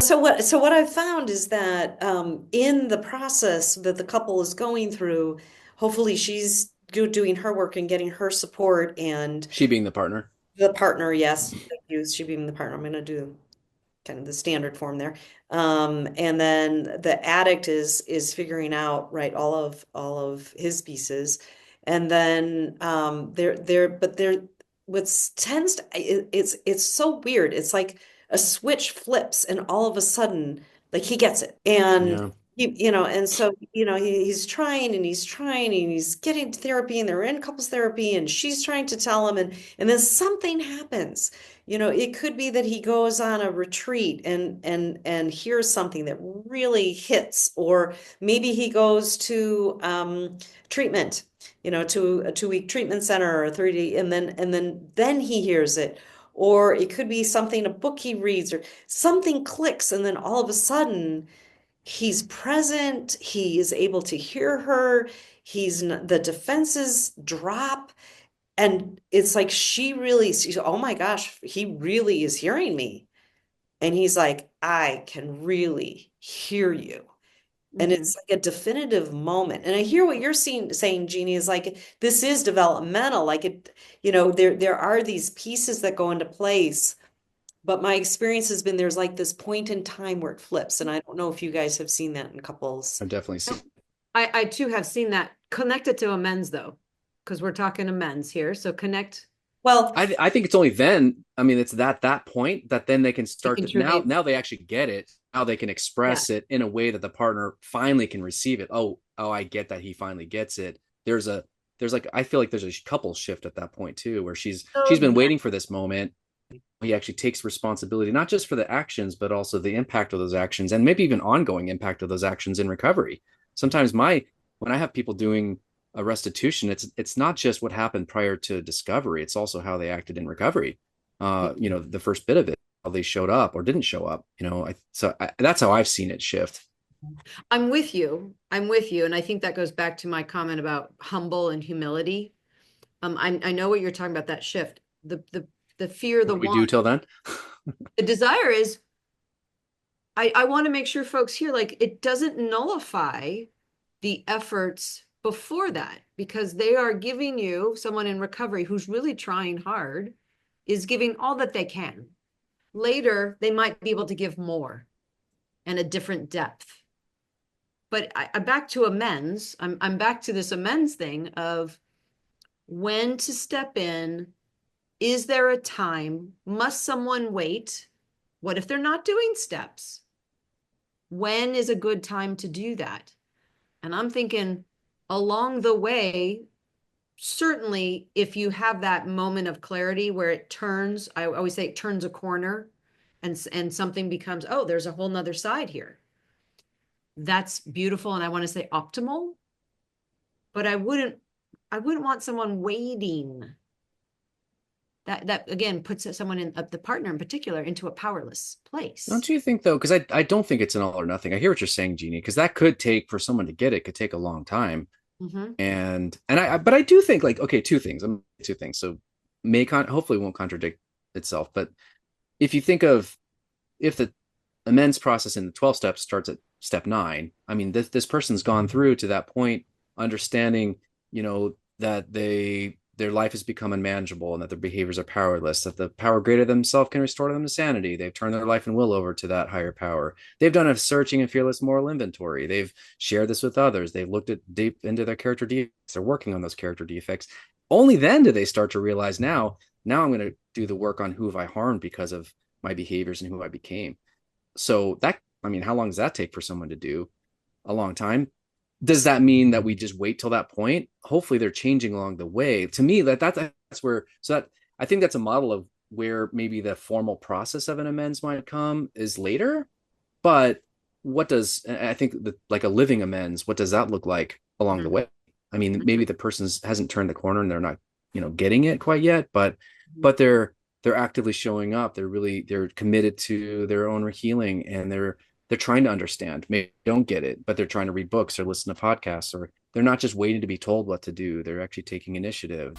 So what I've found is that in the process that the couple is going through, hopefully she's doing her work and getting her support, and She being the partner. the partner, yes, thank you, she being the partner. I'm going to do kind of the standard form there. And then the addict is figuring out, right, all of his pieces. And then they're what's tends to, it's so weird. It's like a switch flips and all of a sudden like he gets it. And Yeah. and so he's trying and he's trying and he's getting therapy and they're in couples therapy and she's trying to tell him, and then something happens. It could be that he goes on a retreat and hears something that really hits, or maybe he goes to treatment, to a 2-week treatment center or a 3D, and then he hears it. Or it could be something, a book he reads, or something clicks, and then all of a sudden he's present, he is able to hear her, the defenses drop. And it's like oh my gosh, he really is hearing me. And he's like, I can really hear you. And Mhm. it's like a definitive moment. And I hear what you're saying, Jeannie, is like this is developmental. Like there are these pieces that go into place. But my experience has been there's like this point in time where it flips. And I don't know if you guys have seen that in couples. I've definitely seen. I too have seen that. Connect it to amends though, because we're talking amends here. So connect, Well, I think it's only then. I mean, it's that point that then they can they start can to now truly, now they actually get it. Now they can yeah. express it in a way that the partner finally can receive it. Oh, I get that he finally gets it. There's like I feel like there's a couple shift at that point too, where she's Oh been yeah. waiting for this moment. He actually takes responsibility, not just for the actions, but also the impact of those actions and maybe even ongoing impact of those actions in recovery. Sometimes when I have people doing a restitution, it's not just what happened prior to discovery, it's also how they acted in recovery. The first bit of it, how they showed up or didn't show up, that's how I've seen it shift. I'm with you. I'm with you. And I think that goes back to my comment about humble and humility. I know what you're talking about, that shift. The fear, the What do we do want, till then? the desire is I want to make sure folks here, like, it doesn't nullify the efforts before that, because they are giving you someone in recovery who's really trying hard, is giving all that they can. Later, they might be able to give more and a different depth. But I'm back to amends. I'm back to this amends thing of when to step in. Is there a time? Must someone wait? What if they're not doing steps? When is a good time to do that? And I'm thinking along the way, certainly if you have that moment of clarity where it turns, I always say it turns a corner, and something becomes, oh, there's a whole nother side here. That's beautiful. And I want to say optimal, but I wouldn't want someone waiting. That again puts someone in, the partner in particular, into a powerless place. Don't you think though? Because I don't think it's an all or nothing. I hear what you're saying, Jeannie, because that could take for someone to get it could take a long time. Mm-hmm. But I do think like okay, two things. So hopefully won't contradict itself. But if you think of if the amends process in the 12 steps starts at step 9, I mean this person's gone through to that point, understanding that their life has become unmanageable and that their behaviors are powerless, that the power greater than themselves can restore them to sanity. They've turned their life and will over to that higher power. They've done a searching and fearless moral inventory. They've shared this with others. They've looked at deep into their character defects. They're working on those character defects. Only then do they start to realize now I'm going to do the work on who have I harmed because of my behaviors and who I became. So that, I mean, how long does that take for someone to do? A long time. Does that mean that we just wait till that point? Hopefully they're changing along the way. To me, that's where, so that I think that's a model of where maybe the formal process of an amends might come is later. But what does, I think that like a living amends, what does that look like along the Mm-hmm. way? I mean, Mm-hmm. maybe the person hasn't turned the corner and they're not, getting it quite yet, but Mm-hmm. but they're actively showing up. They're committed to their own healing, and they're trying to understand. Maybe they don't get it, but they're trying to read books or listen to podcasts, or they're not just waiting to be told what to do. They're actually taking initiative.